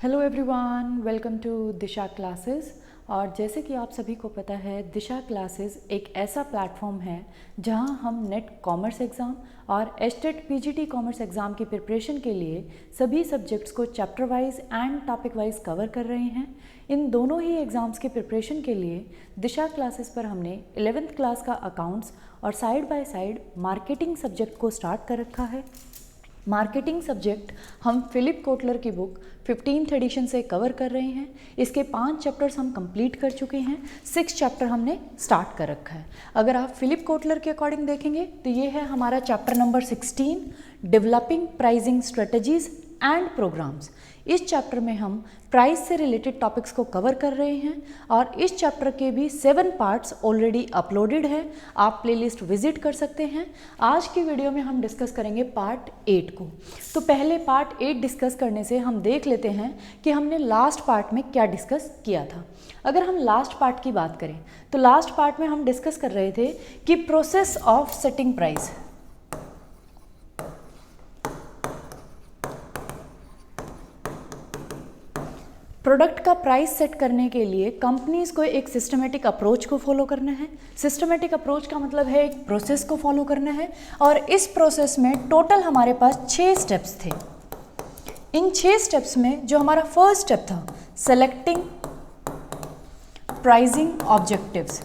Hello everyone, welcome to Disha classes. और जैसे कि आप सभी को पता है, दिशा क्लासेस एक ऐसा प्लेटफॉर्म है जहां हम नेट कॉमर्स एग्ज़ाम और एचटेट पीजीटी कॉमर्स एग्ज़ाम की प्रिपरेशन के लिए सभी सब्जेक्ट्स को chapter wise and topic wise cover कर रहे हैं। इन दोनों ही एग्ज़ाम्स की प्रिपरेशन के लिए दिशा क्लासेस पर हमने 11th क्लास का अकाउंट्स और side by side marketing subject को स्टार्ट कर रखा है। मार्केटिंग सब्जेक्ट हम फिलिप कोटलर की बुक 15th एडिशन से कवर कर रहे हैं। इसके 5 चैप्टर्स हम कंप्लीट कर चुके हैं, 6 चैप्टर हमने स्टार्ट कर रखा है। अगर आप फिलिप कोटलर के अकॉर्डिंग देखेंगे तो ये है हमारा chapter number 16, developing pricing strategies and programmes. इस चैप्टर में हम प्राइस से रिलेटेड टॉपिक्स को कवर कर रहे हैं और इस चैप्टर के भी 7 पार्ट्स ऑलरेडी अपलोडेड है, आप प्लेलिस्ट विजिट कर सकते हैं। आज की वीडियो में हम डिस्कस करेंगे पार्ट 8 को। तो पहले पार्ट 8 डिस्कस करने से हम देख लेते हैं कि हमने लास्ट पार्ट में क्या डिस्कस किया था। अगर हम लास्ट पार्ट की बात करें तो लास्ट पार्ट में हम डिस्कस कर रहे थे कि process of setting price. Product का प्राइस सेट करने के लिए कंपनीज को एक सिस्टमेटिक अप्रोच को फॉलो करना है। सिस्टमेटिक अप्रोच का मतलब है एक प्रोसेस को फॉलो करना है और इस प्रोसेस में टोटल हमारे पास 6 स्टेप्स थे। इन 6 स्टेप्स में जो हमारा फर्स्ट स्टेप था, सेलेक्टिंग प्राइसिंग ऑब्जेक्टिव्स।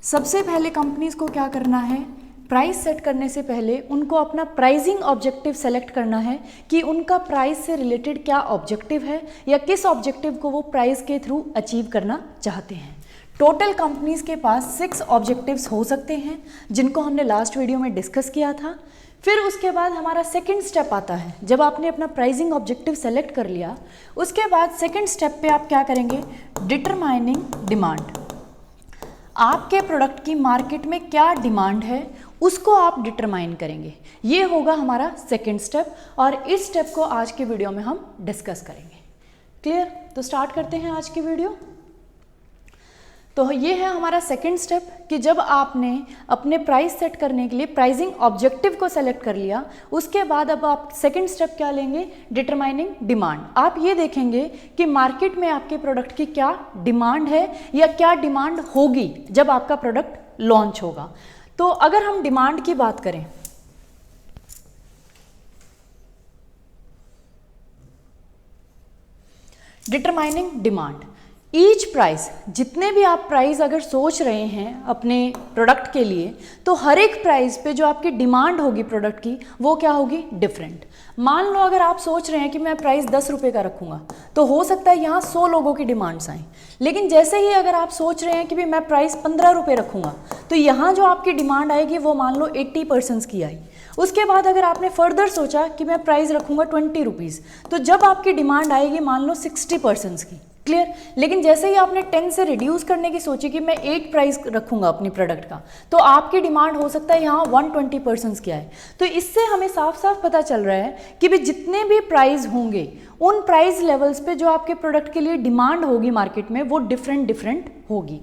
सबसे पहले कंपनीज को क्या करना है, प्राइस सेट करने से पहले उनको अपना प्राइसिंग ऑब्जेक्टिव सेलेक्ट करना है कि उनका प्राइस से रिलेटेड क्या ऑब्जेक्टिव है या किस ऑब्जेक्टिव को वो प्राइस के थ्रू अचीव करना चाहते हैं। टोटल कंपनीज के पास 6 ऑब्जेक्टिव्स हो सकते हैं जिनको हमने लास्ट वीडियो में डिस्कस किया था। फिर उसके बाद हमारा सेकंड स्टेप आता है। जब आपने अपना प्राइसिंग ऑब्जेक्टिव सेलेक्ट कर लिया, उसके बाद सेकंड स्टेप पे आप क्या करेंगे, डिटरमाइनिंग डिमांड। आपके प्रोडक्ट की मार्केट में क्या डिमांड है उसको आप डिटरमाइन करेंगे। ये होगा हमारा सेकंड स्टेप और इस स्टेप को आज के वीडियो में हम डिस्कस करेंगे। क्लियर? तो स्टार्ट करते हैं आज की वीडियो। तो ये है हमारा सेकंड स्टेप कि जब आपने अपने प्राइस सेट करने के लिए प्राइसिंग ऑब्जेक्टिव को सेलेक्ट कर लिया, उसके बाद अब आप सेकंड स्टेप क्या लेंगे, डिटरमाइनिंग डिमांड। आप ये देखेंगे कि मार्केट में आपके प्रोडक्ट की क्या डिमांड है या क्या डिमांड होगी जब आपका प्रोडक्ट लॉन्च होगा। तो अगर हम डिमांड की बात करें, डिटरमाइनिंग डिमांड, ईच प्राइस, जितने भी आप प्राइस अगर सोच रहे हैं अपने प्रोडक्ट के लिए, तो हर एक प्राइस पे जो आपकी डिमांड होगी प्रोडक्ट की वो क्या होगी, डिफरेंट। मान लो अगर आप सोच रहे हैं कि मैं प्राइस 10 रुपये का रखूँगा, तो हो सकता है यहाँ 100 लोगों की डिमांड्स आएँ। लेकिन जैसे ही अगर आप सोच रहे हैं कि भी मैं प्राइस 15 रुपये रखूँगा, तो यहाँ जो आपकी डिमांड आएगी वो मान लो 80% की आई। उसके बाद अगर आपने फर्दर सोचा कि मैं प्राइस रखूँगा 20 रुपीज़, तो जब आपकी डिमांड आएगी मान लो 60% की। क्लियर? लेकिन जैसे ही आपने 10 से रिड्यूस करने की सोची कि मैं 8 प्राइस रखूंगा अपनी प्रोडक्ट का, तो आपकी डिमांड हो सकता है यहाँ 120% की आए। तो इससे हमें साफ साफ पता चल रहा है कि भी जितने भी प्राइस होंगे उन प्राइस लेवल्स पे जो आपके प्रोडक्ट के लिए डिमांड होगी मार्केट में वो डिफरेंट होगी।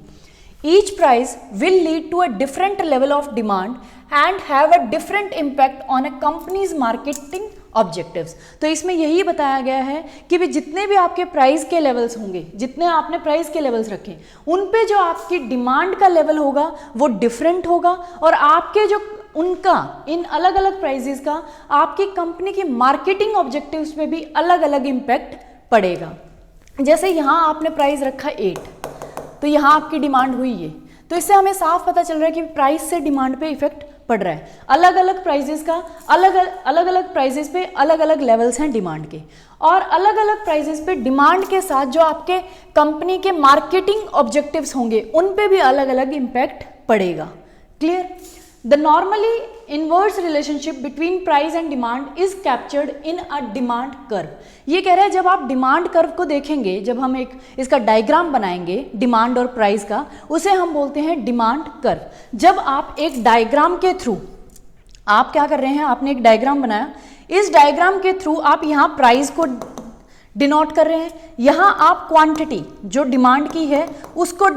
Each price will lead to a different level of demand and have a different impact on a company's marketing objectives। तो इसमें यही बताया गया है कि भी जितने भी आपके प्राइस के लेवल्स होंगे, जितने आपने प्राइस के लेवल्स रखे, उन पे जो आपकी डिमांड का लेवल होगा वो डिफरेंट होगा और आपके जो उनका इन अलग अलग प्राइजेस का आपकी कंपनी की मार्केटिंग ऑब्जेक्टिव्स पे भी अलग अलग इम्पैक्ट पड़ेगा। जैसे यहाँ आपने प्राइस रखा 8, तो यहाँ आपकी डिमांड हुई है, तो इससे हमें साफ पता चल रहा है कि प्राइस से डिमांड पे इफेक्ट पड़ रहा है। अलग अलग प्राइजेस का अलग अलग प्राइजेस पे अलग अलग लेवल्स हैं डिमांड के, और अलग अलग प्राइजेस पे डिमांड के साथ जो आपके कंपनी के मार्केटिंग ऑब्जेक्टिव्स होंगे उन पे भी अलग अलग इम्पैक्ट पड़ेगा। Clear? The normally inverse relationship between price and demand is captured in a demand curve। ये कह रहा है जब आप डिमांड कर्व को देखेंगे, जब हम एक इसका डायग्राम बनाएंगे डिमांड और प्राइस का, उसे हम बोलते हैं डिमांड कर्व। जब आप एक डायग्राम के थ्रू, आप क्या कर रहे हैं, आपने एक डायग्राम बनाया, इस डायग्राम के थ्रू आप यहाँ प्राइस को डिनोट कर रहे हैं, यहाँ आप क्वांटिटी जो डिमांड की है उसको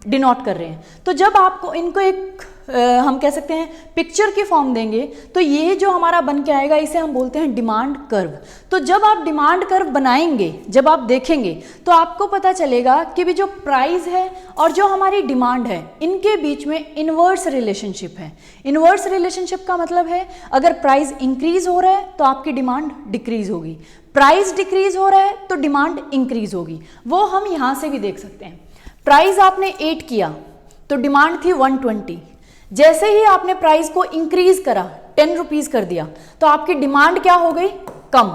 डिनोट कर रहे हैं। तो जब आपको इनको एक हम कह सकते हैं पिक्चर की फॉर्म देंगे तो ये जो हमारा बन के आएगा इसे हम बोलते हैं डिमांड कर्व। तो जब आप डिमांड कर्व बनाएंगे, जब आप देखेंगे तो आपको पता चलेगा कि भी जो प्राइस है और जो हमारी डिमांड है इनके बीच में इन्वर्स रिलेशनशिप है। इन्वर्स रिलेशनशिप का मतलब है अगर प्राइस इंक्रीज हो रहा है तो आपकी डिमांड डिक्रीज होगी, प्राइस डिक्रीज हो रहा है तो डिमांड इंक्रीज होगी। वो हम यहाँ से भी देख सकते हैं। प्राइस आपने 8 किया तो डिमांड थी 120, जैसे ही आपने प्राइस को इंक्रीज करा 10 रुपीज कर दिया तो आपकी डिमांड क्या हो गई, कम।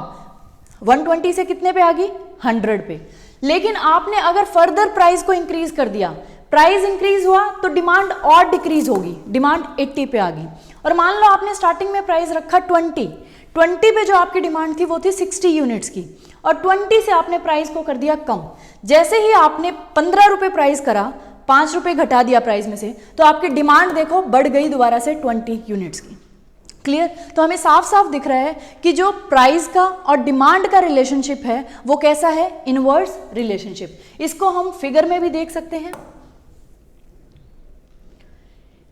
120 से कितने पे आ गई, 100 पे। लेकिन आपने अगर फर्दर प्राइस को इंक्रीज कर दिया, प्राइस इंक्रीज हुआ तो डिमांड और डिक्रीज होगी, डिमांड 80 पे आ गई। और मान लो आपने स्टार्टिंग में प्राइस रखा 20 पे जो आपकी डिमांड थी वो थी 60 यूनिट्स की, और 20 से आपने प्राइस को कर दिया कम। जैसे ही आपने 15 रुपए प्राइस करा, 5 रुपए घटा दिया प्राइस में से, तो आपकी डिमांड देखो बढ़ गई दोबारा से 20 यूनिट्स की। क्लियर? तो हमें साफ साफ दिख रहा है कि जो प्राइस का और डिमांड का रिलेशनशिप है वो कैसा है, इनवर्स रिलेशनशिप। इसको हम फिगर में भी देख सकते हैं।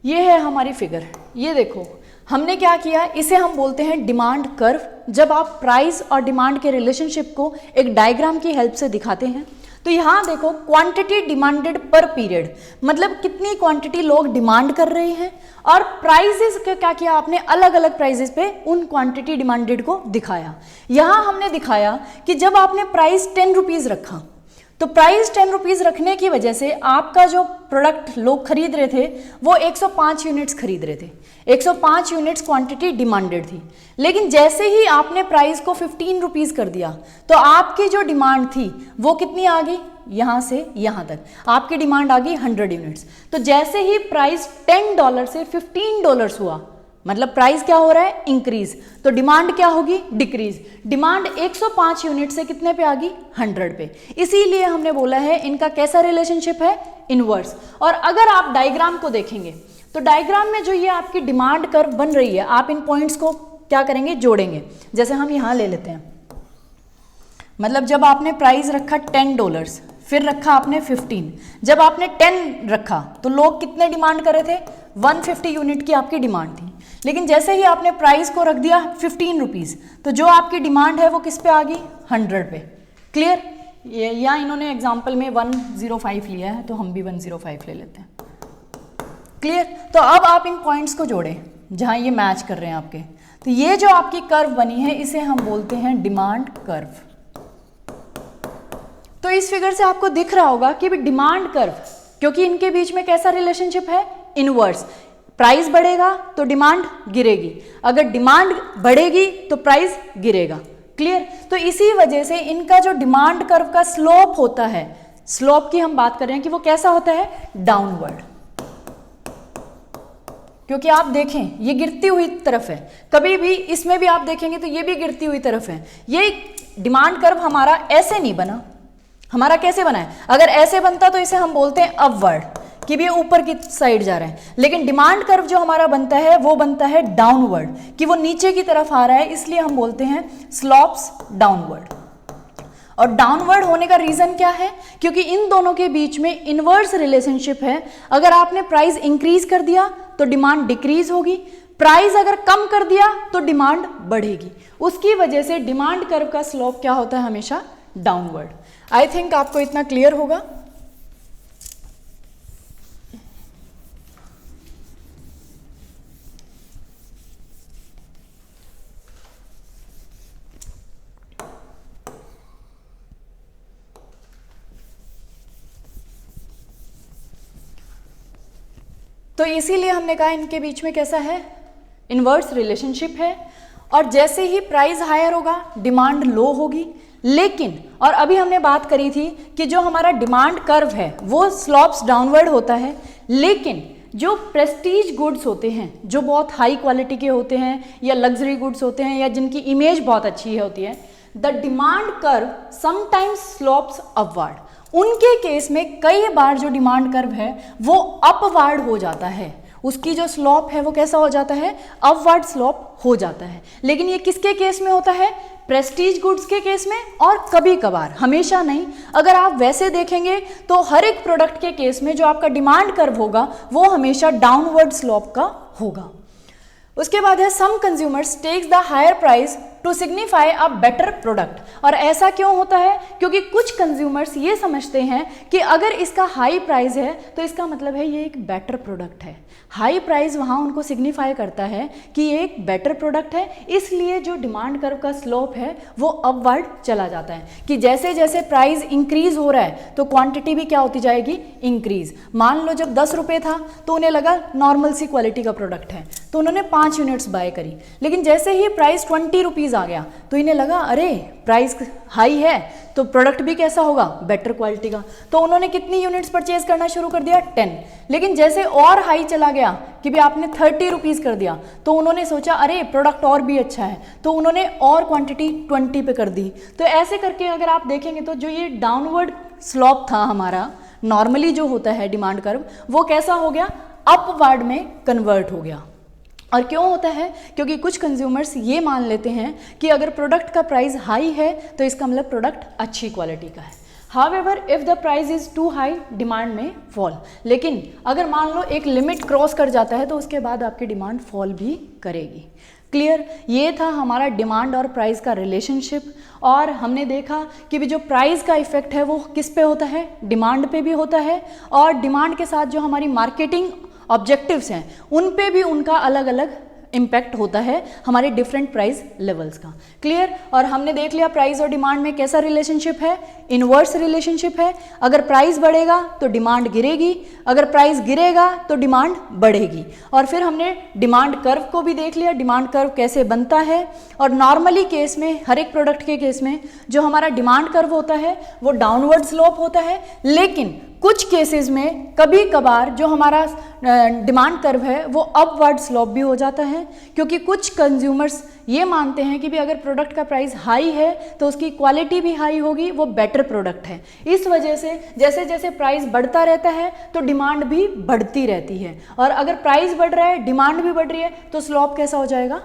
ये है हमारी फिगर, ये देखो हमने क्या किया, इसे हम बोलते हैं डिमांड कर्व। जब आप प्राइस और डिमांड के रिलेशनशिप को एक डायग्राम की हेल्प से दिखाते हैं तो यहाँ देखो क्वांटिटी डिमांडेड पर पीरियड, मतलब कितनी क्वांटिटी लोग डिमांड कर रहे हैं, और प्राइसेस का क्या किया आपने, अलग अलग प्राइसेस पे उन क्वांटिटी डिमांडेड को दिखाया। यहाँ हमने दिखाया कि जब आपने प्राइस 10 रुपीज रखा तो प्राइस 10 रुपीज रखने की वजह से आपका जो प्रोडक्ट लोग खरीद रहे थे वो 105 यूनिट्स खरीद रहे थे, 105 यूनिट्स क्वांटिटी डिमांडेड थी। लेकिन जैसे ही आपने प्राइस को 15 रुपीज कर दिया तो आपकी जो डिमांड थी वो कितनी आ गई, यहां से यहां तक आपकी डिमांड आ गई 100 यूनिट्स। तो जैसे ही प्राइस $10 से $15 हुआ, मतलब प्राइस क्या हो रहा है, इंक्रीज, तो डिमांड क्या होगी, डिक्रीज। डिमांड 105 यूनिट से कितने पे आ गई, 100 पे। इसीलिए हमने बोला है इनका कैसा रिलेशनशिप है, इनवर्स। और अगर आप डायग्राम को देखेंगे तो डायग्राम में जो ये आपकी डिमांड कर्व बन रही है, आप इन पॉइंट्स को क्या करेंगे, जोड़ेंगे। जैसे हम यहां ले लेते हैं, मतलब जब आपने प्राइस रखा $10, फिर रखा आपने 15, जब आपने 10 रखा तो लोग कितने डिमांड कर रहे थे, 150 यूनिट की आपकी डिमांड थी। लेकिन जैसे ही आपने प्राइस को रख दिया 15 रुपीज तो जो आपकी डिमांड है वो किस पे आ गई, 100 पे। क्लियर? या इन्होंने एग्जाम्पल में 105 लिया है तो हम भी 105 ले लेते हैं। क्लियर? तो अब आप इन पॉइंट्स को जोड़ें जहां ये मैच कर रहे हैं आपके। तो ये जो आपकी कर्व बनी है इसे हम बोलते हैं डिमांड कर्व। तो इस फिगर से आपको दिख रहा होगा कि डिमांड कर्व, क्योंकि इनके बीच में कैसा रिलेशनशिप है, इनवर्स। प्राइस बढ़ेगा तो डिमांड गिरेगी, अगर डिमांड बढ़ेगी तो प्राइस गिरेगा। क्लियर? तो इसी वजह से इनका जो डिमांड कर्व का स्लोप होता है, स्लोप की हम बात कर रहे हैं कि वो कैसा होता है, डाउनवर्ड। क्योंकि आप देखें ये गिरती हुई तरफ है, कभी भी इसमें भी आप देखेंगे तो ये भी गिरती हुई तरफ है। ये डिमांड कर्व हमारा ऐसे नहीं बना, हमारा कैसे बना है, अगर ऐसे बनता तो इसे हम बोलते हैं अपवर्ड, कि भी ऊपर की साइड जा रहा है। लेकिन डिमांड कर्व जो हमारा बनता है वो बनता है डाउनवर्ड, कि वो नीचे की तरफ आ रहा है, इसलिए हम बोलते हैं स्लोप्स डाउनवर्ड। और डाउनवर्ड होने का रीजन क्या है, क्योंकि इन दोनों के बीच में इनवर्स रिलेशनशिप है। अगर आपने प्राइस इंक्रीज कर दिया तो डिमांड डिक्रीज होगी, प्राइस अगर कम कर दिया तो डिमांड बढ़ेगी। उसकी वजह से डिमांड कर्व का स्लोप क्या होता है, हमेशा डाउनवर्ड। आई थिंक आपको इतना क्लियर होगा। तो इसीलिए हमने कहा इनके बीच में कैसा है, इनवर्स रिलेशनशिप है। और जैसे ही प्राइस हायर होगा डिमांड लो होगी। लेकिन और अभी हमने बात करी थी कि जो हमारा डिमांड कर्व है वो स्लोप्स डाउनवर्ड होता है, लेकिन जो प्रेस्टीज गुड्स होते हैं, जो बहुत हाई क्वालिटी के होते हैं या लग्जरी गुड्स होते हैं या जिनकी इमेज बहुत अच्छी होती है, the demand curve sometimes slopes upward. उनके केस में कई बार जो डिमांड कर्व है वो अपवर्ड हो जाता है, उसकी जो स्लोप है वो कैसा हो जाता है, अपवर्ड स्लोप हो जाता है। लेकिन ये किसके केस में होता है, प्रेस्टीज गुड्स के केस में और कभी कभार, हमेशा नहीं। अगर आप वैसे देखेंगे तो हर एक प्रोडक्ट के केस में जो आपका डिमांड कर्व होगा वो हमेशा डाउनवर्ड स्लोप का होगा। उसके बाद है some consumers takes the higher price to signify a better product. और ऐसा क्यों होता है? क्योंकि कुछ कंज्यूमर्स ये समझते हैं कि अगर इसका हाई प्राइस है तो इसका मतलब है ये एक बेटर प्रोडक्ट है। हाई प्राइस वहाँ उनको सिग्निफाई करता है कि ये एक बेटर प्रोडक्ट है, इसलिए जो डिमांड कर्व का स्लोप है वो अपवर्ड चला जाता है कि जैसे जैसे प्राइस इंक्रीज हो रहा है तो क्वांटिटी भी क्या होती जाएगी? इंक्रीज। मान लो जब 10 रुपये था तो उन्हें लगा नॉर्मल सी क्वालिटी का प्रोडक्ट है तो उन्होंने 5 यूनिट्स बाय करी, लेकिन जैसे ही प्राइस 20 रुपीज़ आ गया तो इन्हें लगा अरे प्राइस हाई है तो प्रोडक्ट भी कैसा होगा? बेटर क्वालिटी का। तो उन्होंने कितनी यूनिट्स परचेज करना शुरू कर दिया? 10। लेकिन जैसे और हाई चला गया कि भी आपने 30 रुपीज़ कर दिया तो उन्होंने सोचा अरे प्रोडक्ट और भी अच्छा है तो उन्होंने और क्वांटिटी 20 पे कर दी। तो ऐसे करके अगर आप देखेंगे तो जो ये डाउनवर्ड स्लोप था हमारा नॉर्मली जो होता है डिमांड कर्व, वो कैसा हो गया? अपवर्ड में कन्वर्ट हो गया। और क्यों होता है? क्योंकि कुछ कंज्यूमर्स ये मान लेते हैं कि अगर प्रोडक्ट का प्राइस हाई है तो इसका मतलब प्रोडक्ट अच्छी क्वालिटी का है। However if the price is too high demand में फॉल। लेकिन अगर मान लो एक लिमिट क्रॉस कर जाता है तो उसके बाद आपकी डिमांड फॉल भी करेगी। क्लियर? ये था हमारा डिमांड और प्राइस का रिलेशनशिप। और हमने देखा कि भी जो प्राइस का इफेक्ट है वो किस पे होता है? डिमांड पे भी होता है, और डिमांड के साथ जो हमारी मार्केटिंग ऑब्जेक्टिव्स हैं उन पे भी उनका अलग अलग इम्पैक्ट होता है हमारे डिफरेंट प्राइस लेवल्स का। क्लियर? और हमने देख लिया प्राइस और डिमांड में कैसा रिलेशनशिप है? इनवर्स रिलेशनशिप है। अगर प्राइस बढ़ेगा तो डिमांड गिरेगी, अगर प्राइस गिरेगा तो डिमांड बढ़ेगी। और फिर हमने डिमांड कर्व को भी देख लिया, डिमांड कर्व कैसे बनता है। और नॉर्मली केस में, हर एक प्रोडक्ट के केस में जो हमारा डिमांड कर्व होता है वो डाउनवर्ड स्लोप होता है, लेकिन कुछ केसेस में कभी कभार जो हमारा डिमांड कर्व है वो अपवर्ड स्लोप भी हो जाता है, क्योंकि कुछ कंज्यूमर्स ये मानते हैं कि भी अगर प्रोडक्ट का प्राइस हाई है तो उसकी क्वालिटी भी हाई होगी, वो बेटर प्रोडक्ट है। इस वजह से जैसे जैसे प्राइस बढ़ता रहता है तो डिमांड भी बढ़ती रहती है, और अगर प्राइस बढ़ रहा है डिमांड भी बढ़ रही है तो स्लोप कैसा हो जाएगा?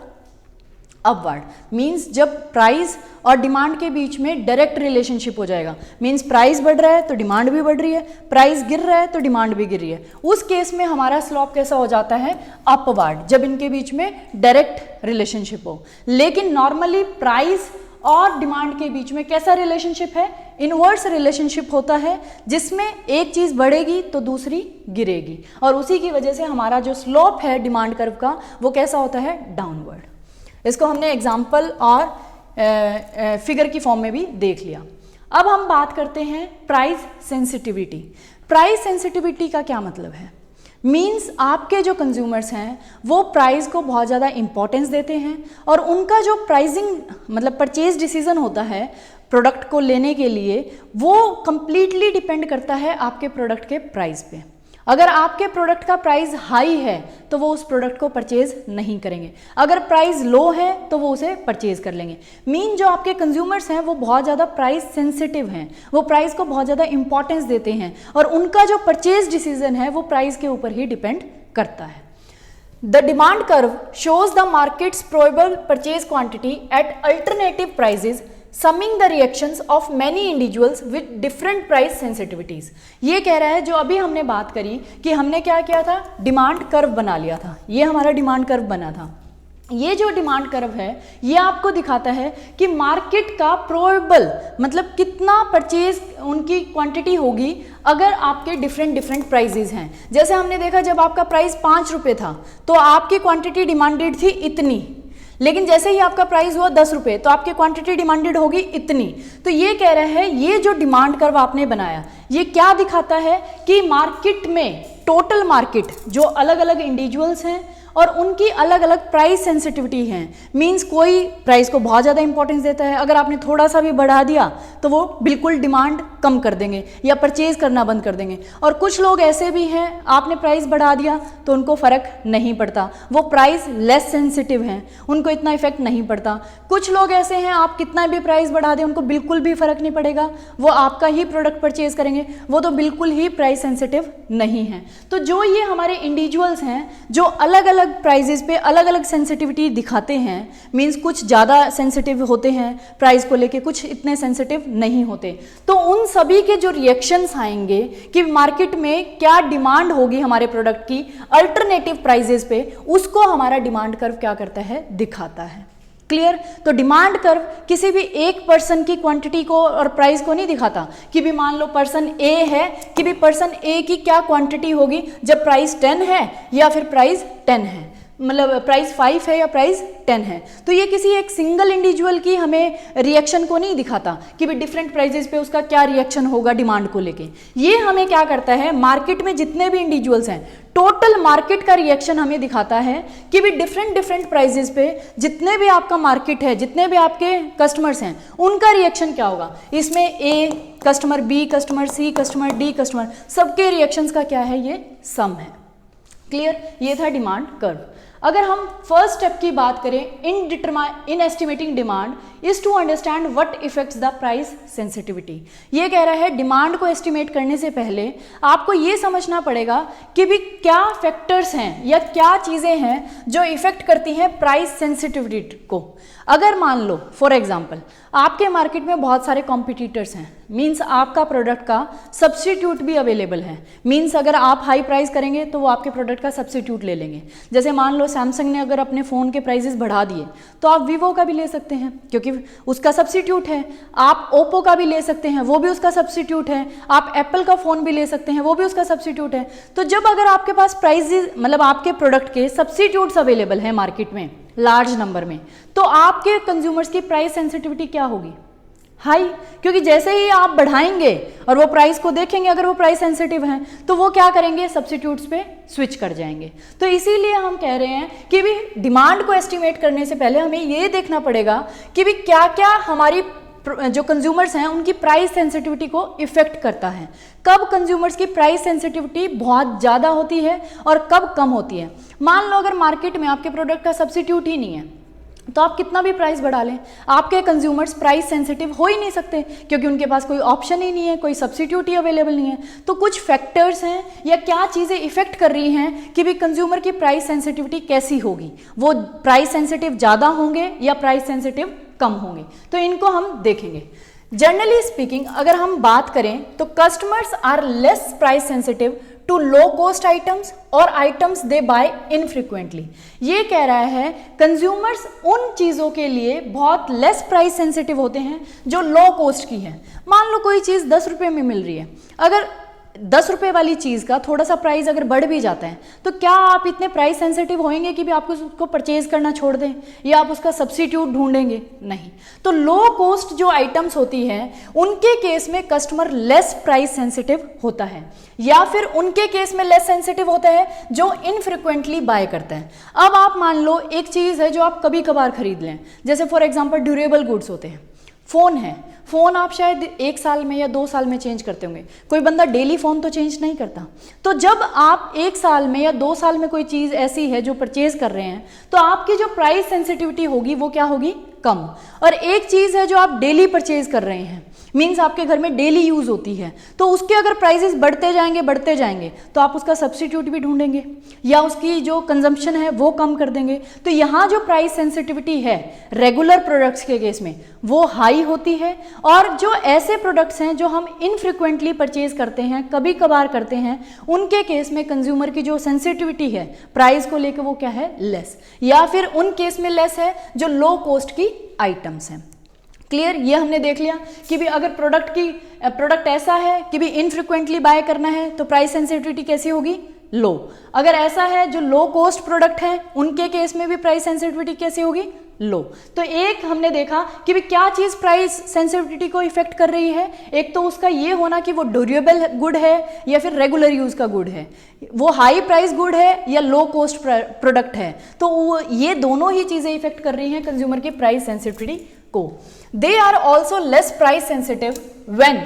अपवर्ड। मीन्स जब प्राइस और डिमांड के बीच में डायरेक्ट रिलेशनशिप हो जाएगा, मीन्स प्राइस बढ़ रहा है तो डिमांड भी बढ़ रही है, प्राइस गिर रहा है तो डिमांड भी गिर रही है, उस केस में हमारा स्लोप कैसा हो जाता है? अपवर्ड, जब इनके बीच में डायरेक्ट रिलेशनशिप हो। लेकिन नॉर्मली प्राइस और डिमांड के बीच में कैसा रिलेशनशिप है? इनवर्स रिलेशनशिप होता है, जिसमें एक चीज़ बढ़ेगी तो दूसरी गिरेगी, और उसी की वजह से हमारा जो स्लोप है डिमांड कर्व का वो कैसा होता है? डाउनवर्ड। इसको हमने एग्जाम्पल और फिगर की फॉर्म में भी देख लिया। अब हम बात करते हैं प्राइस सेंसिटिविटी। प्राइस सेंसिटिविटी का क्या मतलब है? मीन्स आपके जो कंज्यूमर्स हैं वो प्राइस को बहुत ज़्यादा इंपॉर्टेंस देते हैं, और उनका जो प्राइसिंग मतलब परचेज डिसीजन होता है प्रोडक्ट को लेने के लिए वो कंप्लीटली डिपेंड करता है आपके प्रोडक्ट के प्राइस पे। अगर आपके प्रोडक्ट का प्राइस हाई है तो वो उस प्रोडक्ट को परचेज नहीं करेंगे, अगर प्राइस लो है तो वो उसे परचेज कर लेंगे। मीन जो आपके कंज्यूमर्स हैं वो बहुत ज़्यादा प्राइस सेंसिटिव हैं, वो प्राइस को बहुत ज़्यादा इंपॉर्टेंस देते हैं, और उनका जो परचेज डिसीजन है वो प्राइस के ऊपर ही डिपेंड करता है। The demand curve shows the market's probable purchase quantity at alternative prices summing the reactions of many individuals with different price sensitivities. ये कह रहा है जो अभी हमने बात करी कि हमने क्या किया था? डिमांड कर्व बना लिया था, ये हमारा डिमांड कर्व बना था। ये जो डिमांड कर्व है ये आपको दिखाता है कि मार्केट का प्रोबेबल मतलब कितना परचेज उनकी क्वांटिटी होगी अगर आपके डिफरेंट प्राइजेज हैं। जैसे हमने देखा जब आपका प्राइस 5 रुपये था तो आपकी क्वांटिटी डिमांडेड थी इतनी, लेकिन जैसे ही आपका प्राइस हुआ 10 रुपये तो आपकी क्वांटिटी डिमांडेड होगी इतनी। तो ये कह रहा है ये जो डिमांड कर्व आपने बनाया ये क्या दिखाता है कि मार्केट में टोटल मार्केट जो अलग अलग इंडिविजुअल्स हैं और उनकी अलग अलग प्राइस सेंसिटिविटी हैं। मींस कोई प्राइस को बहुत ज़्यादा इंपॉर्टेंस देता है, अगर आपने थोड़ा सा भी बढ़ा दिया तो वो बिल्कुल डिमांड कम कर देंगे या परचेज करना बंद कर देंगे। और कुछ लोग ऐसे भी हैं, आपने प्राइस बढ़ा दिया तो उनको फ़र्क नहीं पड़ता, वो प्राइस लेस सेंसिटिव हैं, उनको इतना इफेक्ट नहीं पड़ता। कुछ लोग ऐसे हैं, आप कितना भी प्राइस बढ़ा दें उनको बिल्कुल भी फ़र्क नहीं पड़ेगा, वो आपका ही प्रोडक्ट परचेज करेंगे, वो तो बिल्कुल ही प्राइस सेंसिटिव नहीं है। तो जो ये हमारे इंडिविजुअल्स हैं जो अलग अलग प्राइजेस पे अलग अलग सेंसिटिविटी दिखाते हैं, मीन्स कुछ ज़्यादा सेंसिटिव होते हैं प्राइस को लेके, कुछ इतने सेंसिटिव नहीं होते, तो उन सभी के जो रिएक्शंस आएंगे कि मार्केट में क्या डिमांड होगी हमारे प्रोडक्ट की अल्टरनेटिव प्राइजेस पे, उसको हमारा डिमांड कर्व क्या करता है, दिखाता है। क्लियर? तो डिमांड कर्व किसी भी एक पर्सन की क्वांटिटी को और प्राइस को नहीं दिखाता कि भी मान लो पर्सन ए है कि भी पर्सन ए की क्या क्वांटिटी होगी जब प्राइस 10 है या फिर प्राइस 10 है, मतलब प्राइस 5 है या प्राइस 10 है। तो ये किसी एक सिंगल इंडिविजुअल की हमें रिएक्शन को नहीं दिखाता कि भी डिफरेंट प्राइजेस पे उसका क्या रिएक्शन होगा डिमांड को लेके। ये हमें क्या करता है, मार्केट में जितने भी इंडिविजुअल्स हैं टोटल मार्केट का रिएक्शन हमें दिखाता है कि भी डिफरेंट प्राइजेस पे जितने भी आपका मार्केट है, जितने भी आपके कस्टमर्स हैं, उनका रिएक्शन क्या होगा। इसमें A customer, B customer, C customer, D customer, सबके रिएक्शंस का क्या है, ये सम है। क्लियर? ये था डिमांड कर्व। अगर हम फर्स्ट स्टेप की बात करें in estimating demand is to understand what affects the price sensitivity. ये कह रहा है डिमांड को एस्टिमेट करने से पहले आपको ये समझना पड़ेगा कि भी क्या फैक्टर्स हैं या क्या चीज़ें हैं जो इफेक्ट करती हैं प्राइस सेंसिटिविटी को। अगर मान लो फॉर एग्जांपल आपके मार्केट में बहुत सारे कॉम्पिटिटर्स हैं, मीन्स आपका प्रोडक्ट का सब्स्टिट्यूट भी अवेलेबल है, मीन्स अगर आप हाई प्राइस करेंगे तो वो आपके प्रोडक्ट का सब्स्टिट्यूट ले लेंगे। जैसे मान लो सैमसंग ने अगर अपने फ़ोन के प्राइसेस बढ़ा दिए तो आप वीवो का भी ले सकते हैं क्योंकि उसका सब्स्टिट्यूट है, आप ओप्पो का भी ले सकते हैं, वो भी उसका सब्स्टिट्यूट है, आप एप्पल का फ़ोन भी ले सकते हैं, वो भी उसका सब्स्टिट्यूट है। तो जब अगर आपके पास प्राइसेस मतलब आपके प्रोडक्ट के सब्स्टिट्यूट्स अवेलेबल हैं मार्केट में लार्ज नंबर में, तो आपके कंज्यूमर्स की प्राइस सेंसिटिविटी क्या होगी, हाई, क्योंकि जैसे ही आप बढ़ाएंगे और वो प्राइस को देखेंगे अगर वो प्राइस सेंसिटिव हैं तो वो क्या करेंगे, सब्स्टिट्यूट्स पे स्विच कर जाएंगे। तो इसीलिए हम कह रहे हैं कि भी डिमांड को एस्टिमेट करने से पहले हमें ये देखना पड़ेगा कि भी क्या क्या हमारी जो कंज्यूमर्स हैं उनकी प्राइस सेंसिटिविटी को इफेक्ट करता है, कब कंज्यूमर्स की प्राइस सेंसिटिविटी बहुत ज़्यादा होती है और कब कम होती है। मान लो अगर मार्केट में आपके प्रोडक्ट का सब्स्टिट्यूट ही नहीं है तो आप कितना भी प्राइस बढ़ा लें, आपके कंज्यूमर्स प्राइस सेंसिटिव हो ही नहीं सकते क्योंकि उनके पास कोई ऑप्शन ही नहीं है, कोई सब्स्टिट्यूट ही अवेलेबल नहीं है। तो कुछ फैक्टर्स हैं या क्या चीज़ें इफेक्ट कर रही हैं कि भी कंज्यूमर की प्राइस सेंसिटिविटी कैसी होगी, वो प्राइस सेंसिटिव ज़्यादा होंगे या प्राइस सेंसिटिव कम होंगे, तो इनको हम देखेंगे। जनरली स्पीकिंग अगर हम बात करें तो customers are less price sensitive to low cost items और आइटम्स दे बाय इनफ्रीक्वेंटली। ये कह रहा है कंज्यूमर्स उन चीज़ों के लिए बहुत लेस प्राइस सेंसिटिव होते हैं जो लो कॉस्ट की है। मान लो कोई चीज़ 10 रुपये में मिल रही है, अगर 10 रुपये वाली चीज़ का थोड़ा सा प्राइस अगर बढ़ भी जाता है तो क्या आप इतने प्राइस सेंसिटिव होंगे कि भी आपको उसको परचेज करना छोड़ दें या आप उसका सब्स्टिट्यूट ढूंढेंगे, नहीं। तो लो कॉस्ट जो आइटम्स होती हैं उनके केस में कस्टमर लेस प्राइस सेंसिटिव होता है या फिर उनके केस में लेस सेंसिटिव होता है जो इनफ्रिक्वेंटली बाय करते हैं। अब आप मान लो एक चीज़ है जो आप कभी कभार खरीद लें, जैसे फॉर एग्जाम्पल ड्यूरेबल गुड्स होते हैं, फ़ोन है, फ़ोन आप शायद 1 साल में या 2 साल में चेंज करते होंगे, कोई बंदा डेली फ़ोन तो चेंज नहीं करता। तो जब आप 1 साल में या 2 साल में कोई चीज़ ऐसी है जो परचेज कर रहे हैं तो आपकी जो प्राइस सेंसिटिविटी होगी वो क्या होगी, कम। और एक चीज़ है जो आप डेली परचेज कर रहे हैं, मीन्स आपके घर में डेली यूज़ होती है, तो उसके अगर प्राइसेस बढ़ते जाएंगे तो आप उसका सब्स्टिट्यूट भी ढूंढेंगे या उसकी जो कंजम्पशन है वो कम कर देंगे। तो यहाँ जो प्राइस सेंसिटिविटी है रेगुलर प्रोडक्ट्स के केस में वो हाई होती है, और जो ऐसे प्रोडक्ट्स हैं जो हम इनफ्रिक्वेंटली परचेज करते हैं, कभी कभार करते हैं, उनके केस में कंज्यूमर की जो सेंसिटिविटी है प्राइस को लेकर वो क्या है, लेस, या फिर उन केस में लेस है जो लो कॉस्ट की आइटम्स हैं। क्लियर? ये हमने देख लिया कि भी अगर प्रोडक्ट ऐसा है कि भी इनफ्रिक्वेंटली बाय करना है तो प्राइस सेंसिटिविटी कैसी होगी, लो। अगर ऐसा है जो लो कॉस्ट प्रोडक्ट है उनके केस में भी प्राइस सेंसिटिविटी कैसी होगी, लो। तो एक हमने देखा कि भी क्या चीज़ प्राइस सेंसिटिविटी को इफेक्ट कर रही है, एक तो उसका ये होना कि वो ड्यूरेबल गुड है या फिर रेगुलर यूज़ का गुड है, वो हाई प्राइस गुड है या लो कॉस्ट प्रोडक्ट है, तो ये दोनों ही चीज़ें इफेक्ट कर रही हैं कंज्यूमर की प्राइस सेंसिटिविटी को। They are also less price sensitive when,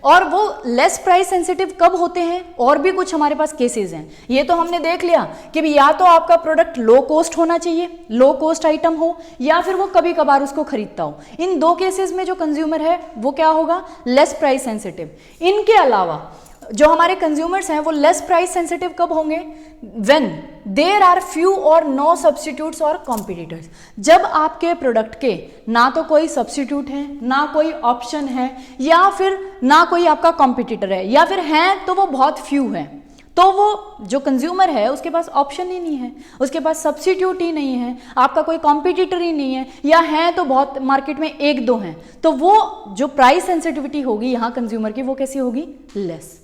और वो लेस प्राइस सेंसिटिव कब होते हैं, और भी कुछ हमारे पास केसेस हैं। ये तो हमने देख लिया कि भी या तो आपका प्रोडक्ट लो कॉस्ट होना चाहिए, लो कॉस्ट आइटम हो, या फिर वो कभी कभार उसको खरीदता हो। इन दो केसेस में जो कंज्यूमर है वो क्या होगा, लेस प्राइस सेंसिटिव। इनके अलावा जो हमारे कंज्यूमर्स हैं वो लेस प्राइस सेंसिटिव कब होंगे, व्हेन देयर आर फ्यू और नो सब्स्टिट्यूट्स और कॉम्पिटिटर्स। जब आपके प्रोडक्ट के ना तो कोई सब्स्टिट्यूट है, ना कोई ऑप्शन है, या फिर ना कोई आपका कॉम्पिटिटर है, या फिर हैं तो वो बहुत फ्यू है, तो वो जो कंज्यूमर है उसके पास ऑप्शन ही नहीं है, उसके पास सब्स्टिट्यूट ही नहीं है, आपका कोई कॉम्पिटिटर ही नहीं है, या है तो बहुत मार्केट में एक दो हैं, तो वो जो प्राइस सेंसिटिविटी होगी यहाँ कंज्यूमर की वो कैसी होगी, लेस।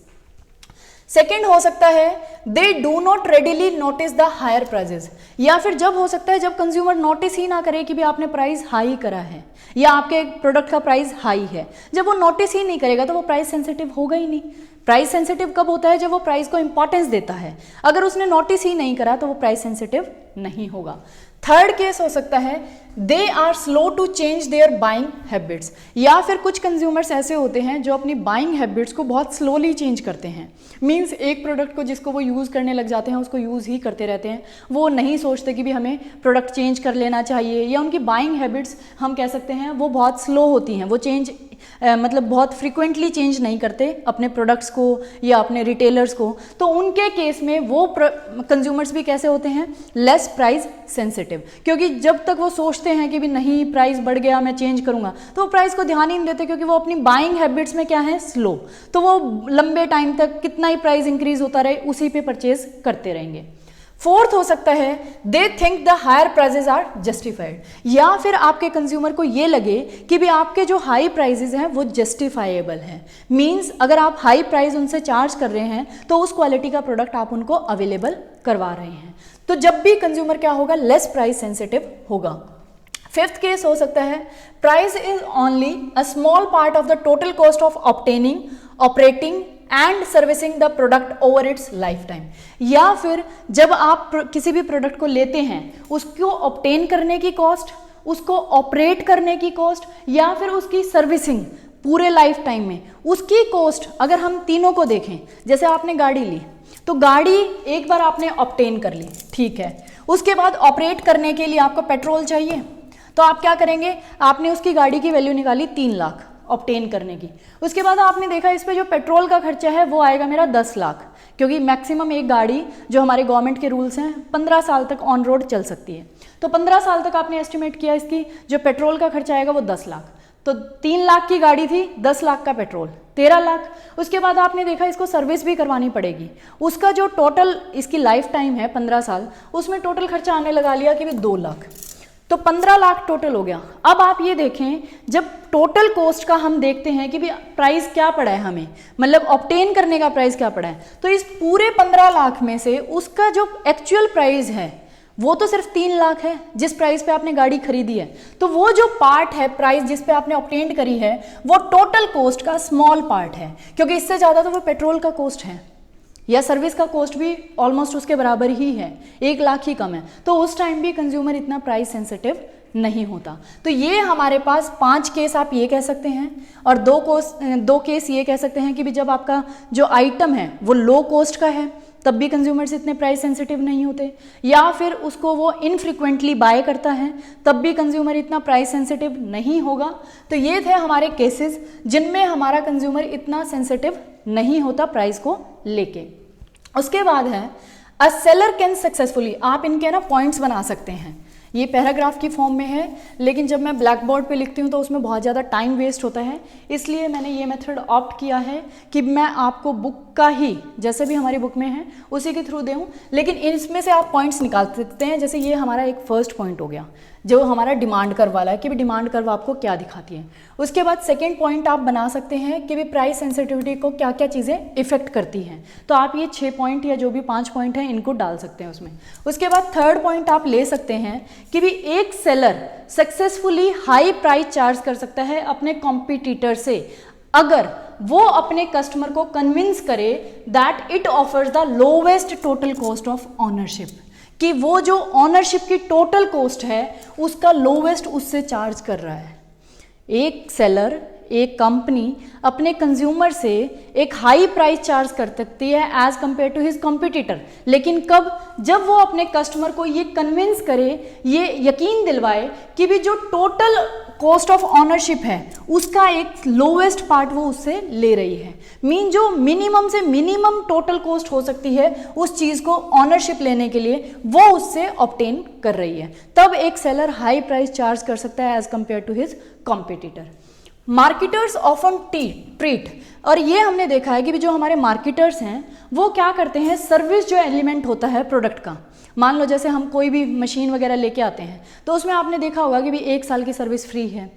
सेकेंड हो सकता है they do not readily notice the higher prices, या फिर जब हो सकता है जब कंज्यूमर नोटिस ही ना करे कि भी आपने प्राइस हाई करा है या आपके प्रोडक्ट का प्राइस हाई है। जब वो नोटिस ही नहीं करेगा तो वो प्राइस सेंसिटिव होगा ही नहीं। प्राइस सेंसिटिव कब होता है, जब वो प्राइस को इंपॉर्टेंस देता है। अगर उसने नोटिस ही नहीं करा तो वो प्राइस सेंसिटिव नहीं होगा। थर्ड केस हो सकता है they are slow to change their buying habits, या फिर कुछ कंज्यूमर्स ऐसे होते हैं जो अपनी बाइंग हैबिट्स को बहुत स्लोली चेंज करते हैं। मींस एक प्रोडक्ट को जिसको वो यूज़ करने लग जाते हैं उसको यूज़ ही करते रहते हैं, वो नहीं सोचते कि भी हमें प्रोडक्ट चेंज कर लेना चाहिए, या उनकी बाइंग हैबिट्स हम कह सकते हैं वो बहुत स्लो होती हैं, वो चेंज मतलब बहुत फ्रिक्वेंटली चेंज नहीं करते अपने प्रोडक्ट्स को या अपने रिटेलर्स को। तो उनके केस में वो कंज्यूमर्स भी कैसे होते हैं, लेस प्राइस सेंसिटिव, क्योंकि जब तक वो सोचते हैं कि भी नहीं प्राइस बढ़ गया मैं चेंज करूंगा, तो वो प्राइस को ध्यान ही नहीं देते, क्योंकि वो अपनी बाइंग हैबिट्स में क्या है, स्लो। तो वो लंबे टाइम तक कितना ही प्राइस इंक्रीज होता रहे उसी पे परचेज करते रहेंगे। फोर्थ हो सकता है they think the higher prices are justified, या फिर आपके कंज्यूमर को ये लगे कि भी आपके जो हाई प्राइजेस हैं वो जस्टिफाइएबल हैं। मींस अगर आप हाई प्राइस उनसे चार्ज कर रहे हैं तो उस क्वालिटी का प्रोडक्ट आप उनको अवेलेबल करवा रहे हैं। तो जब भी कंज्यूमर क्या होगा, लेस प्राइस सेंसिटिव होगा। फिफ्थ केस हो सकता है price is only a small part of the total cost of obtaining, operating and servicing the product over it's life time, या फिर जब आप किसी भी प्रोडक्ट को लेते हैं उसको ऑब्टेन करने की कॉस्ट, उसको ऑपरेट करने की कॉस्ट, या फिर उसकी सर्विसिंग पूरे लाइफ टाइम में उसकी कॉस्ट, अगर हम तीनों को देखें, जैसे आपने गाड़ी ली तो गाड़ी एक बार आपने ऑब्टेन कर ली, ठीक है, उसके बाद ऑपरेट करने के लिए आपको पेट्रोल चाहिए, तो आप क्या करेंगे, आपने उसकी गाड़ी की वैल्यू निकाली 3 लाख ऑब्टेन करने की, उसके बाद आपने देखा इस पे जो पेट्रोल का खर्चा है वो आएगा मेरा 10 लाख, क्योंकि मैक्सिमम एक गाड़ी जो हमारे गवर्नमेंट के रूल्स हैं 15 साल तक ऑन रोड चल सकती है, तो 15 साल तक आपने एस्टिमेट किया इसकी जो पेट्रोल का खर्चा आएगा वो 10 लाख, तो 3 लाख की गाड़ी थी, 10 लाख का पेट्रोल, 13 लाख। उसके बाद आपने देखा इसको सर्विस भी करवानी पड़ेगी, उसका जो टोटल इसकी लाइफ टाइम है 15 साल, उसमें टोटल खर्चा आने लगा लिया कि 2 लाख, तो 15 लाख टोटल हो गया। अब आप ये देखें जब टोटल कॉस्ट का हम देखते हैं कि भी प्राइस क्या पड़ा है हमें, मतलब ऑब्टेन करने का प्राइस क्या पड़ा है, तो इस पूरे 15 लाख में से उसका जो एक्चुअल प्राइस है वो तो सिर्फ 3 लाख है जिस प्राइस पे आपने गाड़ी खरीदी है, तो वो जो पार्ट है प्राइस जिस पे आपने ऑब्टेन करी है वो टोटल कॉस्ट का स्मॉल पार्ट है, क्योंकि इससे ज़्यादा तो वो पेट्रोल का कॉस्ट है या सर्विस का कॉस्ट भी ऑलमोस्ट उसके बराबर ही है, 1 लाख ही कम है, तो उस टाइम भी कंज्यूमर इतना प्राइस सेंसिटिव नहीं होता। तो ये हमारे पास 5 केस आप ये कह सकते हैं, और 2 केस ये कह सकते हैं कि भी जब आपका जो आइटम है वो लो कॉस्ट का है तब भी कंज्यूमर्स इतने प्राइस सेंसिटिव नहीं होते, या फिर उसको वो इनफ्रिक्वेंटली बाय करता है तब भी कंज्यूमर इतना प्राइस सेंसिटिव नहीं होगा। तो ये थे हमारे केसेस जिनमें हमारा कंज्यूमर इतना सेंसिटिव नहीं होता प्राइस को लेके। उसके बाद है अ सेलर कैन सक्सेसफुली, आप इनके ना पॉइंट्स बना सकते हैं, ये पैराग्राफ की फॉर्म में है, लेकिन जब मैं ब्लैक बोर्ड पे लिखती हूँ तो उसमें बहुत ज़्यादा टाइम वेस्ट होता है, इसलिए मैंने ये मेथड ऑप्ट किया है कि मैं आपको बुक का ही जैसे भी हमारी बुक में है उसी के थ्रू दूँ, लेकिन इसमें से आप पॉइंट्स निकाल सकते हैं। जैसे ये हमारा एक फर्स्ट पॉइंट हो गया जो हमारा डिमांड कर्व वाला है कि भी डिमांड कर्व आपको क्या दिखाती है। उसके बाद सेकंड पॉइंट आप बना सकते हैं कि भी प्राइस सेंसिटिविटी को क्या क्या चीज़ें इफेक्ट करती हैं, तो आप ये 6 पॉइंट या जो भी 5 पॉइंट हैं इनको डाल सकते हैं उसमें। उसके बाद थर्ड पॉइंट आप ले सकते हैं कि भी एक seller successfully high price charge कर सकता है अपने कॉम्पिटिटर से अगर वो अपने कस्टमर को कन्विंस करे that it offers the lowest total cost of ownership, कि वो जो ऑनरशिप की टोटल कॉस्ट है उसका लोवेस्ट उससे चार्ज कर रहा है। एक सेलर एक कंपनी अपने कंज्यूमर से एक हाई प्राइस चार्ज कर सकती है as compare to his competitor, लेकिन कब? जब वो अपने कस्टमर को ये कन्विंस करे, ये यकीन दिलवाए कि भी जो टोटल कॉस्ट ऑफ ऑनरशिप है उसका एक लोवेस्ट पार्ट वो उससे ले रही है। मीन जो मिनिमम से मिनिमम टोटल कॉस्ट हो सकती है उस चीज़ को ऑनरशिप लेने के लिए वो उससे ऑब्टेन कर रही है, तब एक सेलर हाई प्राइस चार्ज कर सकता है as compare to his competitor. Marketers often treat, और ये हमने देखा है कि जो हमारे मार्केटर्स हैं वो क्या करते हैं, सर्विस जो एलिमेंट होता है प्रोडक्ट का, मान लो जैसे हम कोई भी मशीन वगैरह लेके आते हैं तो उसमें आपने देखा होगा कि भी 1 साल की सर्विस फ्री है,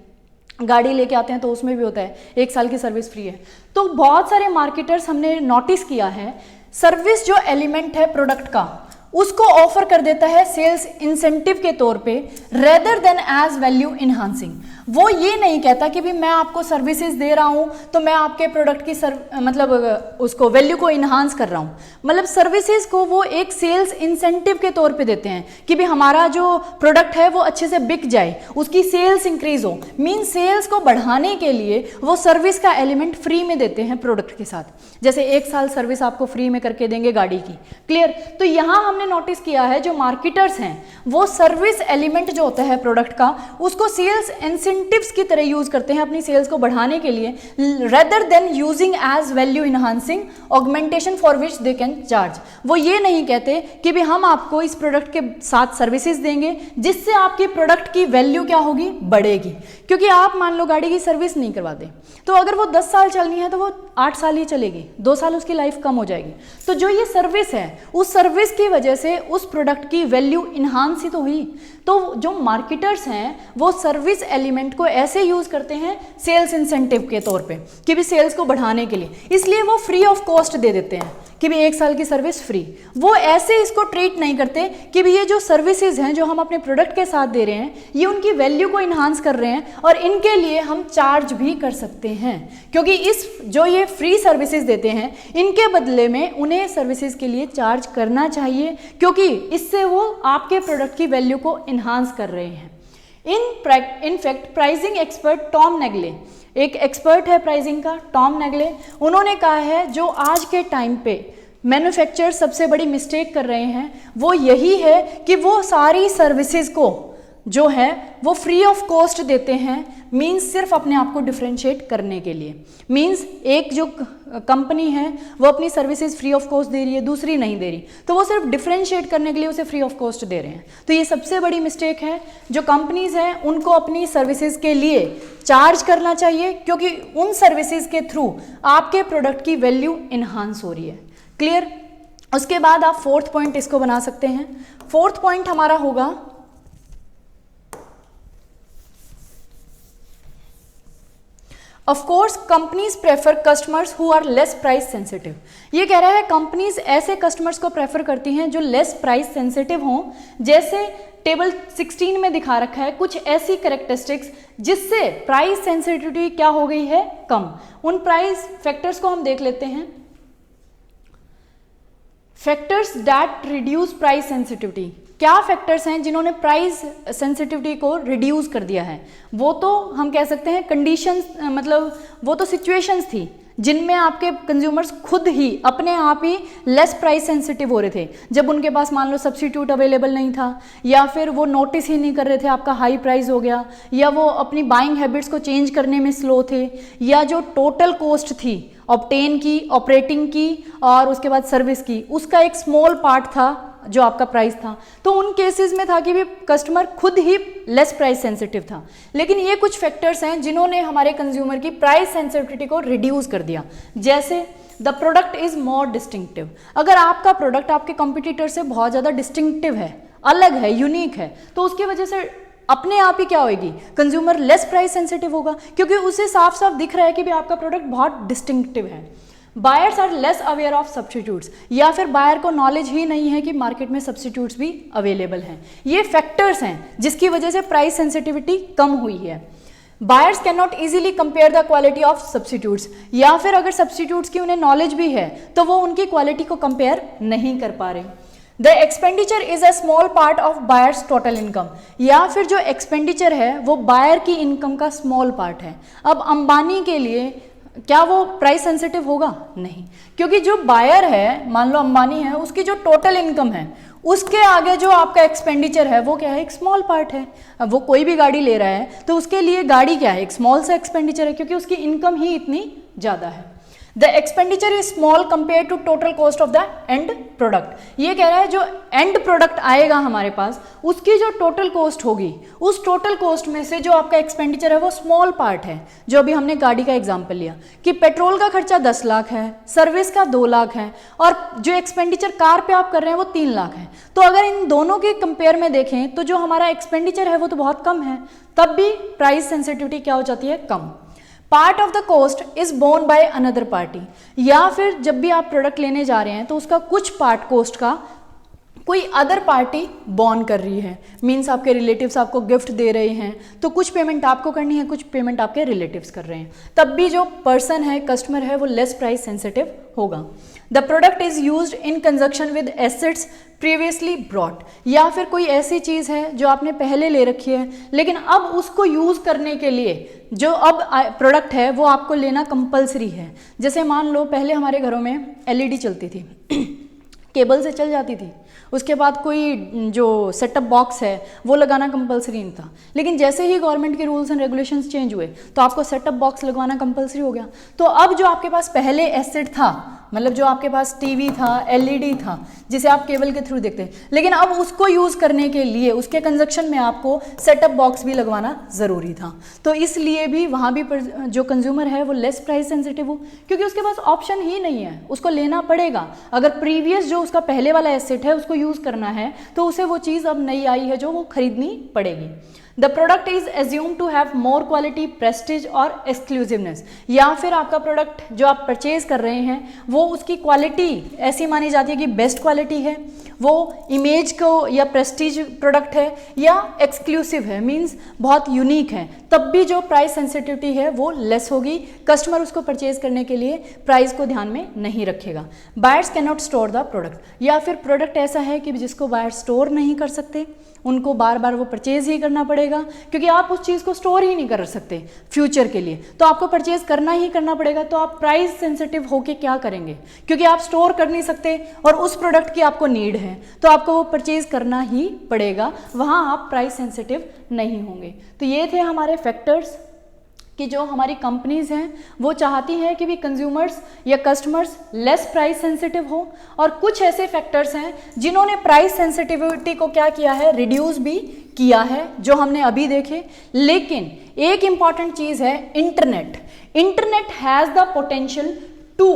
गाड़ी लेके आते हैं तो उसमें भी होता है 1 साल की सर्विस फ्री है। तो बहुत सारे मार्केटर्स हमने नोटिस किया है सर्विस जो एलिमेंट है प्रोडक्ट का उसको ऑफर कर देता है सेल्स इंसेंटिव के तौर पे rather than as value enhancing. वो ये नहीं कहता कि भी मैं आपको सर्विसेज दे रहा हूँ तो मैं आपके प्रोडक्ट की मतलब उसको वैल्यू को इन्हांस कर रहा हूँ, मतलब सर्विसेज को वो एक सेल्स इंसेंटिव के तौर पे देते हैं कि भी हमारा जो प्रोडक्ट है वो अच्छे से बिक जाए, उसकी सेल्स इंक्रीज हो। मीन सेल्स को बढ़ाने के लिए वो सर्विस का एलिमेंट फ्री में देते हैं प्रोडक्ट के साथ, जैसे 1 साल सर्विस आपको फ्री में करके देंगे गाड़ी की। क्लियर? तो यहाँ हमने नोटिस किया है जो मार्केटर्स हैं वो सर्विस एलिमेंट जो होता है प्रोडक्ट का उसको सेल्स इंसेंटिव्स की तरह यूज करते हैं अपनी सेल्स को बढ़ाने के लिए, rather than using as value enhancing augmentation for which they can charge. वो ये नहीं कहते कि भी हम आपको इस प्रोडक्ट के साथ सर्विसेज देंगे जिससे आपकी प्रोडक्ट की वैल्यू क्या होगी, बढ़ेगी। क्योंकि आप मान लो गाड़ी की सर्विस नहीं करवाते तो अगर वो 10 साल चलनी है तो वो 8 साल ही चलेगी, 2 साल उसकी लाइफ कम हो जाएगी। तो जो ये सर्विस है उस सर्विस की वजह से उस प्रोडक्ट की वैल्यू इन्हांस ही तो हुई। तो जो मार्केटर्स हैं वो सर्विस एलिमेंट को ऐसे यूज करते हैं सेल्स इंसेंटिव के तौर पे कि भी सेल्स को बढ़ाने के लिए, इसलिए वो फ्री ऑफ कॉस्ट दे देते हैं कि भी 1 साल की सर्विस फ्री। वो ऐसे इसको ट्रीट नहीं करते कि भी ये जो सर्विसेज हैं जो हम अपने प्रोडक्ट के साथ दे रहे हैं ये उनकी वैल्यू को इन्हांस कर रहे हैं और इनके लिए हम चार्ज भी कर सकते हैं, क्योंकि इस जो ये फ्री सर्विसेज देते हैं इनके बदले में उन्हें सर्विसेज के लिए चार्ज करना चाहिए, क्योंकि इससे वो आपके प्रोडक्ट की वैल्यू को इन्हांस कर रहे हैं। In fact pricing expert Tom Nagle, एक एक्सपर्ट है प्राइसिंग का टॉम नेगले, उन्होंने कहा है जो आज के टाइम पे मैन्युफैक्चरर सबसे बड़ी मिस्टेक कर रहे हैं वो यही है कि वो सारी सर्विसेज को जो है वो फ्री ऑफ कॉस्ट देते हैं, मीन्स सिर्फ अपने आप को डिफरेंशिएट करने के लिए। मीन्स एक जो कंपनी है वो अपनी सर्विसेज फ्री ऑफ कॉस्ट दे रही है, दूसरी नहीं दे रही, तो वो सिर्फ डिफरेंशिएट करने के लिए उसे फ्री ऑफ कॉस्ट दे रहे हैं। तो ये सबसे बड़ी मिस्टेक है। जो कंपनीज हैं उनको अपनी सर्विसेज के लिए चार्ज करना चाहिए, क्योंकि उन सर्विसेज के थ्रू आपके प्रोडक्ट की वैल्यू इन्हांस हो रही है। क्लियर? उसके बाद आप 4th पॉइंट इसको बना सकते हैं। 4th पॉइंट हमारा होगा of course companies prefer customers who are less price sensitive. ये कह रहा है कंपनीज ऐसे कस्टमर्स को प्रेफर करती हैं जो लेस प्राइस सेंसिटिव हों, जैसे टेबल 16 में दिखा रखा है कुछ ऐसी कैरेक्टरिस्टिक्स जिससे प्राइस सेंसिटिविटी क्या हो गई है, कम। उन प्राइस फैक्टर्स को हम देख लेते हैं। Factors that reduce price sensitivity, क्या फैक्टर्स हैं जिन्होंने प्राइस सेंसिटिविटी को रिड्यूस कर दिया है? वो तो हम कह सकते हैं कंडीशंस, मतलब वो तो सिचुएशंस थी जिनमें आपके कंज्यूमर्स खुद ही अपने आप ही लेस प्राइस सेंसिटिव हो रहे थे, जब उनके पास मान लो सब्स्टिट्यूट अवेलेबल नहीं था, या फिर वो नोटिस ही नहीं कर रहे थे आपका हाई प्राइस हो गया, या वो अपनी बाइंग हैबिट्स को चेंज करने में स्लो थे, या जो टोटल कॉस्ट थी ऑब्टेन की, ऑपरेटिंग की और उसके बाद सर्विस की, उसका एक स्मॉल पार्ट था जो आपका प्राइस था। तो उन केसेस में था कि भी कस्टमर खुद ही लेस प्राइस सेंसिटिव था। लेकिन ये कुछ फैक्टर्स हैं जिन्होंने हमारे कंज्यूमर की प्राइस सेंसिटिविटी को रिड्यूस कर दिया, जैसे the product is more distinctive. अगर आपका प्रोडक्ट आपके कॉम्पिटिटर से बहुत ज़्यादा डिस्टिंक्टिव है, अलग है, यूनिक है, तो उसकी वजह से अपने आप ही क्या होगी, कंज्यूमर लेस प्राइस सेंसिटिव होगा, क्योंकि उसे साफ साफ दिख रहा है कि भी आपका प्रोडक्ट बहुत डिस्टिंक्टिव है। Buyers are less aware of substitutes, या फिर बायर को नॉलेज ही नहीं है कि मार्केट में सब्स्टिट्यूट्स भी अवेलेबल हैं। ये फैक्टर्स हैं जिसकी वजह से प्राइस सेंसिटिविटी कम हुई है। Buyers can not easily compare the quality of substitutes, या फिर अगर सब्स्टिट्यूट्स की उन्हें नॉलेज भी है तो वो उनकी क्वालिटी को कंपेयर नहीं कर पा रहे। The expenditure is a small part of buyers total income, या फिर जो एक्सपेंडिचर है वो बायर की इनकम का स्मॉल पार्ट है। अब अंबानी के लिए क्या वो प्राइस सेंसिटिव होगा? नहीं, क्योंकि जो बायर है, मान लो अंबानी है, उसकी जो टोटल इनकम है उसके आगे जो आपका एक्सपेंडिचर है वो क्या है? एक स्मॉल पार्ट है। अब वो कोई भी गाड़ी ले रहा है तो उसके लिए गाड़ी क्या है? एक स्मॉल सा एक्सपेंडिचर है, क्योंकि उसकी इनकम ही इतनी ज़्यादा है। The expenditure is small compare to total cost of the end product. ये कह रहा है जो एंड प्रोडक्ट आएगा हमारे पास उसकी जो टोटल कॉस्ट होगी, उस टोटल कॉस्ट में से जो आपका एक्सपेंडिचर है वो स्मॉल पार्ट है। जो अभी हमने गाड़ी का एग्जांपल लिया कि पेट्रोल का खर्चा 10 लाख है, सर्विस का 2 लाख है, और जो एक्सपेंडिचर कार पे आप कर रहे हैं वो 3 लाख है। तो अगर इन दोनों के कंपेयर में देखें तो जो हमारा एक्सपेंडिचर है वो तो बहुत कम है, तब भी प्राइस सेंसिटिविटी क्या हो जाती है? कम। Part of the cost is borne by another party, या फिर जब भी आप प्रोडक्ट लेने जा रहे हैं तो उसका कुछ पार्ट कॉस्ट का कोई अदर पार्टी बॉर्न कर रही है। मीन्स आपके रिलेटिव्स आपको गिफ्ट दे रहे हैं तो कुछ पेमेंट आपको करनी है, कुछ पेमेंट आपके रिलेटिव्स कर रहे हैं, तब भी जो पर्सन है, कस्टमर है, वो लेस प्राइस सेंसिटिव होगा। The product is used in conjunction with assets previously brought, या फिर कोई ऐसी चीज़ है जो आपने पहले ले रखी है लेकिन अब उसको यूज़ करने के लिए जो अब प्रोडक्ट है वो आपको लेना कंपलसरी है। जैसे मान लो पहले हमारे घरों में एलईडी चलती थी केबल से चल जाती थी, उसके बाद कोई जो सेटअप बॉक्स है वो लगाना कंपलसरी नहीं था, लेकिन जैसे ही गवर्नमेंट के रूल्स एंड रेगुलेशंस चेंज हुए तो आपको सेटअप बॉक्स लगवाना कंपलसरी हो गया। तो अब जो आपके पास पहले एसेट था, मतलब जो आपके पास टीवी था, एलईडी था, जिसे आप केबल के थ्रू देखते हैं, लेकिन अब उसको यूज़ करने के लिए उसके कंजक्शन में आपको सेटअप बॉक्स भी लगवाना ज़रूरी था। तो इसलिए भी वहाँ भी जो कंज्यूमर है वो लेस प्राइस सेंसिटिव हो, क्योंकि उसके पास ऑप्शन ही नहीं है, उसको लेना पड़ेगा। अगर प्रीवियस जो उसका पहले वाला एसेट है उसको यूज़ करना है तो उसे वो चीज़ अब नई आई है जो वो खरीदनी पड़ेगी। The product is assume to have more quality, prestige और एक्सक्लूसिवनेस, या फिर आपका प्रोडक्ट जो आप परचेज कर रहे हैं वो उसकी क्वालिटी ऐसी मानी जाती है कि बेस्ट क्वालिटी है, वो इमेज को या प्रेस्टीज प्रोडक्ट है, या एक्सक्लूसिव है, मीन्स बहुत यूनिक है, तब भी जो प्राइस सेंसिटिविटी है वो लेस होगी। कस्टमर उसको परचेज करने के लिए प्राइस को ध्यान में नहीं रखेगा। Buyers can not store the product, या फिर प्रोडक्ट ऐसा है कि जिसको बायर स्टोर नहीं कर सकते, उनको बार बार वो परचेज ही करना पड़ेगा, क्योंकि आप उस चीज़ को स्टोर ही नहीं कर सकते फ्यूचर के लिए, तो आपको परचेज करना ही करना पड़ेगा। तो आप प्राइस सेंसिटिव होके क्या करेंगे? क्योंकि आप स्टोर कर नहीं सकते और उस प्रोडक्ट की आपको नीड है तो आपको वो परचेज करना ही पड़ेगा, वहाँ आप प्राइस सेंसिटिव नहीं होंगे। तो ये थे हमारे फैक्टर्स कि जो हमारी कंपनीज हैं वो चाहती हैं कि भी कंज्यूमर्स या कस्टमर्स लेस प्राइस सेंसिटिव हो, और कुछ ऐसे फैक्टर्स हैं जिन्होंने प्राइस सेंसिटिविटी को क्या किया है? रिड्यूस भी किया है, जो हमने अभी देखे। लेकिन एक इंपॉर्टेंट चीज़ है internet. Internet has the potential to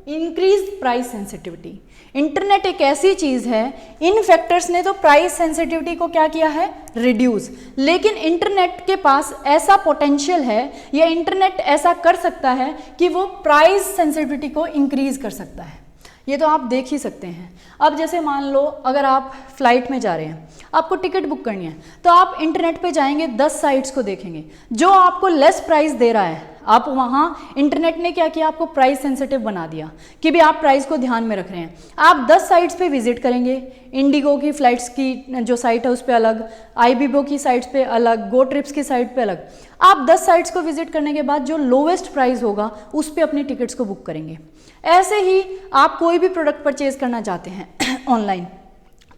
increase price sensitivity. Internet एक ऐसी चीज़ है, इन फैक्टर्स ने तो प्राइस सेंसिटिविटी को क्या किया है? रिड्यूस, लेकिन इंटरनेट के पास ऐसा पोटेंशियल है या इंटरनेट ऐसा कर सकता है कि वो प्राइस सेंसिटिविटी को इंक्रीज कर सकता है। ये तो आप देख ही सकते हैं। अब जैसे मान लो अगर आप फ्लाइट में जा रहे हैं, आपको टिकट बुक करनी है, तो आप इंटरनेट पे जाएंगे, 10 साइट्स को देखेंगे जो आपको लेस प्राइस दे रहा है। आप वहाँ इंटरनेट ने क्या किया? आपको प्राइस सेंसिटिव बना दिया कि भी आप प्राइस को ध्यान में रख रहे हैं। आप 10 साइट्स पे विजिट करेंगे, इंडिगो की फ़्लाइट्स की जो साइट है उस पर अलग, आईबीबो की साइट्स पे अलग, गो ट्रिप्स की साइट पे अलग। आप 10 साइट्स को विजिट करने के बाद जो लोवेस्ट प्राइस होगा उस पर अपनी टिकट्स को बुक करेंगे। ऐसे ही आप कोई भी प्रोडक्ट परचेज करना चाहते हैं ऑनलाइन,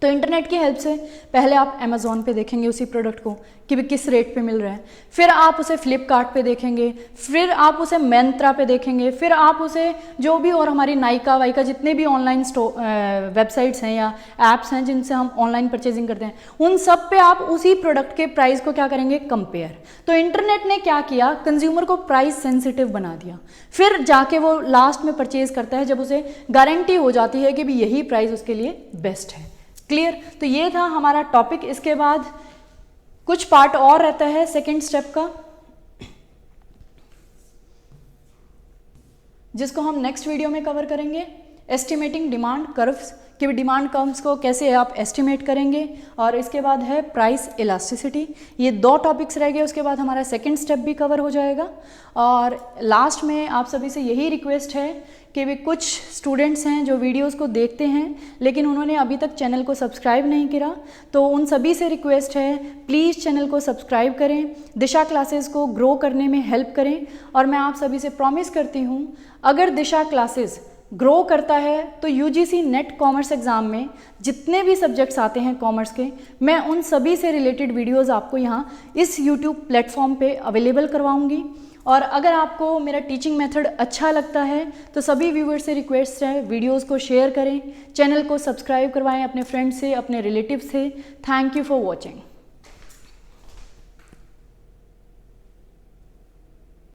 तो इंटरनेट की हेल्प से पहले आप अमेज़ॉन पे देखेंगे उसी प्रोडक्ट को कि भी किस रेट पे मिल रहा है, फिर आप उसे फ्लिपकार्ट पे देखेंगे, फिर आप उसे मिंत्रा पे देखेंगे, फिर आप उसे जो भी और हमारी नायका वाइका जितने भी ऑनलाइन वेबसाइट्स हैं या ऐप्स हैं जिनसे हम ऑनलाइन परचेजिंग करते हैं, उन सब पे आप उसी प्रोडक्ट के प्राइस को क्या करेंगे? कंपेयर। तो इंटरनेट ने क्या किया? कंज्यूमर को प्राइस सेंसिटिव बना दिया, फिर जाके वो लास्ट में परचेज करता है जब उसे गारंटी हो जाती है कि भी यही प्राइस उसके लिए बेस्ट है। क्लियर? तो ये था हमारा टॉपिक। इसके बाद कुछ पार्ट और रहता है सेकंड स्टेप का, जिसको हम नेक्स्ट वीडियो में कवर करेंगे। एस्टिमेटिंग डिमांड कर्व्स कि डिमांड कर्व्स को कैसे आप एस्टिमेट करेंगे, और इसके बाद है प्राइस इलास्टिसिटी। ये 2 टॉपिक्स रह गए, उसके बाद हमारा सेकंड स्टेप भी कवर हो जाएगा। और लास्ट में आप सभी से यही रिक्वेस्ट है कि भी कुछ स्टूडेंट्स हैं जो वीडियोस को देखते हैं लेकिन उन्होंने अभी तक चैनल को सब्सक्राइब नहीं किया, तो उन सभी से रिक्वेस्ट है प्लीज़ चैनल को सब्सक्राइब करें, दिशा क्लासेस को ग्रो करने में हेल्प करें। और मैं आप सभी से प्रॉमिस करती हूँ अगर दिशा क्लासेस ग्रो करता है तो यूजीसी नेट कॉमर्स एग्ज़ाम में जितने भी सब्जेक्ट्स आते हैं कॉमर्स के, मैं उन सभी से रिलेटेड वीडियोस आपको यहाँ इस यूट्यूब प्लेटफॉर्म पे अवेलेबल करवाऊँगी। और अगर आपको मेरा टीचिंग मेथड अच्छा लगता है तो सभी व्यूअर्स से रिक्वेस्ट है वीडियोस को शेयर करें, चैनल को सब्सक्राइब करवाएं अपने फ्रेंड्स से, अपने रिलेटिव से। Thank you for watching.